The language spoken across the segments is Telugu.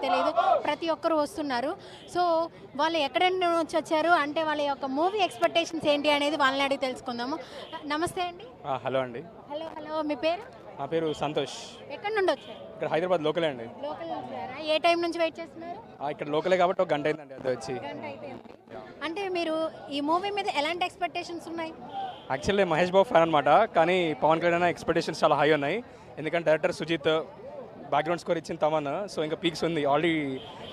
తెలియదు, ప్రతి ఒక్కరు వస్తున్నారు. సో వాళ్ళు ఎక్కడి నుంచి వచ్చారు అంటే వాళ్ళ యొక్క మూవీ ఎక్స్పెక్టేషన్స్ ఏంటి అనేది వాళ్ళని అడిగి తెలుసుకుందాము. నమస్తే అండి. హలో అండి. హలో హలో, మీ పేరు? నా పేరు సంతోష్. ఎక్కడి నుండి వచ్చారు? ఇక్కడ హైదరాబాద్ లోకలే అండి. లోకల్ వచ్చారా? ఏ టైం నుంచి వెయిట్ చేస్తున్నారు? ఇక్కడ లోకలే కాబట్టి ఒక గంట అయిందండి అది వచ్చి. గంట అయిపోయింది. అంటే మీరు ఈ మూవీ మీద ఎలాంటి ఎక్స్పెక్టేషన్స్ ఉన్నాయి? యాక్చువల్లీ మహేష్ బాబు ఫ్యాన్ అనమాట, కానీ పవన్ కళ్యాణ్ ఎక్స్పెక్టేషన్స్ చాలా హై ఉన్నాయి. ఎందుకంటే డైరెక్టర్ సుజిత్, బ్యాక్గ్రౌండ్ స్కోర్ ఇచ్చిన తమన్, సో ఇంకా పీక్స్ ఉంది. ఆల్రెడీ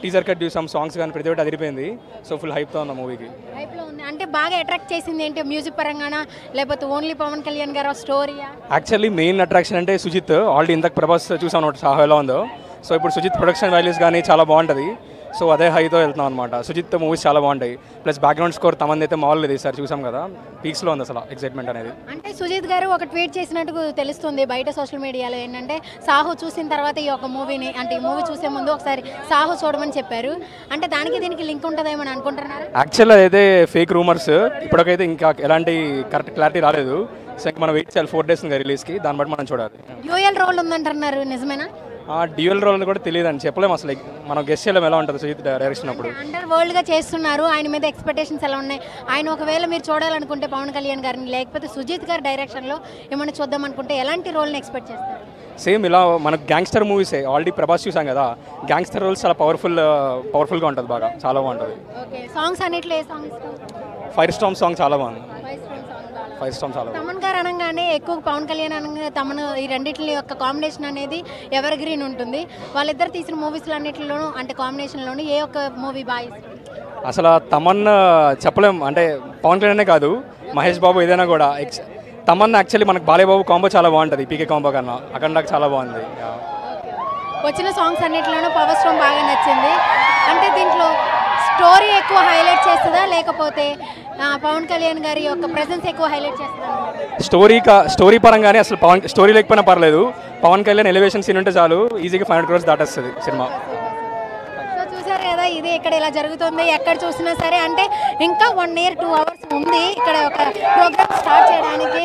టీజర్ కట్ చూసాం, సాంగ్స్ కానీ ప్రతి ఒక్కటి అదిరిపోయింది. సో ఫుల్ హైప్తో ఉన్న మూవీకి. హైప్లో ఉంది అంటే బాగా అట్రాక్ట్ చేసింది ఏంటి? మ్యూజిక్ పరంగానా లేకపోతే ఓన్లీ పవన్ కళ్యాణ్ గారు స్టోరీయా? యాక్చువల్లీ మెయిన్ అట్రాక్షన్ అంటే సుజిత్. ఆల్రెడీ ఇంతకు ప్రభాస్ చూసాం అనమాట, సాహో ఎలా ఉందో. సో ఇప్పుడు సుజిత్ ప్రొడక్షన్ వాల్యూస్ కానీ చాలా బాగుంటుంది. సో అదే హైతో వెళ్తున్నాం అనమాట. సుజిత్ మూవీస్ చాలా బాగుంటాయి. ప్లస్ బ్యాక్గ్రౌండ్ స్కోర్ తమంది అయితే మామూలు లేదు సార్, చూసాం కదా, పీక్స్లో ఉంది అసలు ఎక్సైట్మెంట్ అనేది. అంటే సుజిత్ గారు ఒక ట్వీట్ చేసినట్టు తెలుస్తుంది బయట సోషల్ మీడియాలో. ఏంటంటే సాహో చూసిన తర్వాత ఈ యొక్క మూవీని, అంటే ఈ మూవీ చూసే ముందు ఒకసారి సాహో చూడమని చెప్పారు. అంటే దానికి దీనికి లింక్ ఉంటుందేమో అని అనుకుంటున్నారు? యాక్చువల్ అదైతే ఫేక్ రూమర్స్. ఇప్పటికైతే ఇంకా ఎలాంటి కరెక్ట్ క్లారిటీ రాలేదు. సో ఇంకా మనం వెయిట్ చేయాలి 4 days ఇంకా రిలీజ్కి, దాన్ని బట్టి మనం చూడాలి. డ్యూయల్ రోల్ ఉందంటున్నారు, నిజమేనా? డ్యూయల్ రోల్ కూడా తెలియదు అని చెప్పలేము అసలు. మనం గెస్ట్ చేయలేము ఎలా ఉంటుంది సుజిత్ డైరెక్షన్ అప్పుడు. అండర్ వరల్డ్ గా చేస్తున్నారు, ఆయన మీద ఎక్స్పెక్టేషన్స్ ఎలా ఉన్నాయి? ఆయన ఒకవేళ మీరు చూడాలనుకుంటే పవన్ కళ్యాణ్ గారిని లేకపోతే సుజిత్ గారి డైరెక్షన్ లో ఏమైనా చూద్దాం అనుకుంటే ఎలాంటి రోల్ని ఎక్స్పెక్ట్ చేస్తారు? సేమ్ ఇలా మనకు గ్యాంగ్స్టర్ మూవీసే. ఆల్రెడీ ప్రభాస్ చూసాం కదా, గ్యాంగ్స్టర్ రోల్స్ చాలా పవర్ఫుల్గా ఉంటుంది, బాగా చాలా బాగుంటుంది. ఓకే, సాంగ్స్ అన్నిట్లో ఏ సాంగ్స్? ఫైర్ స్టార్మ్ సాంగ్ చాలా బాగుంది. ఫైర్ స్టార్మ్ చాలా బాగుంది. తమన్ గారు అనగానే ఎక్కువ పవన్ కళ్యాణ్ అనగా తమను, ఈ రెండింటి యొక్క కాంబినేషన్ అనేది ఎవర్ గ్రీన్ ఉంటుంది. వాళ్ళిద్దరు తీసిన మూవీస్లో అన్నింటిలోనూ అంటే కాంబినేషన్లోనూ ఏ ఒక్క మూవీ బాగా ఇష్టం? అసలు తమన్ చెప్పలేం, అంటే పవన్ కళ్యాణే కాదు, మహేష్ బాబు ఏదైనా కూడా. తమన్ యాక్చువల్లీ మనకు బాలేబాబు కాంబో చాలా బాగుంటుంది, పీకే కాంబో కన్నా. అక్కడ నాకు చాలా బాగుంది. వచ్చిన సాంగ్స్ అన్నింటిలోనూ పవర్ స్టార్మ్ బాగా నచ్చింది. అంటే దీంట్లో స్టోరీ ఎక్కువ హైలైట్ చేస్తుందా లేకపోతే పవన్ కళ్యాణ్ గారి యొక్క ప్రెజెన్స్ ఎక్కువ హైలైట్ చేస్తుందా? స్టోరీ పరంగానే అసలు స్టోరీ లేకపోయినా పర్లేదు, పవన్ కళ్యాణ్ ఎలివేషన్ సీన్ ఉంటే చాలు, ఈజీగా 500 crores దాటేస్తుంది సినిమా. సో చూసారు కదా, ఇది ఇక్కడ ఇలా జరుగుతుంది. ఎక్కడ చూసినా సరే అంటే ఇంకా 1 year 2 hours ఉంది ఇక్కడ ఒక ప్రోగ్రామ్ స్టార్ట్ చేయడానికి.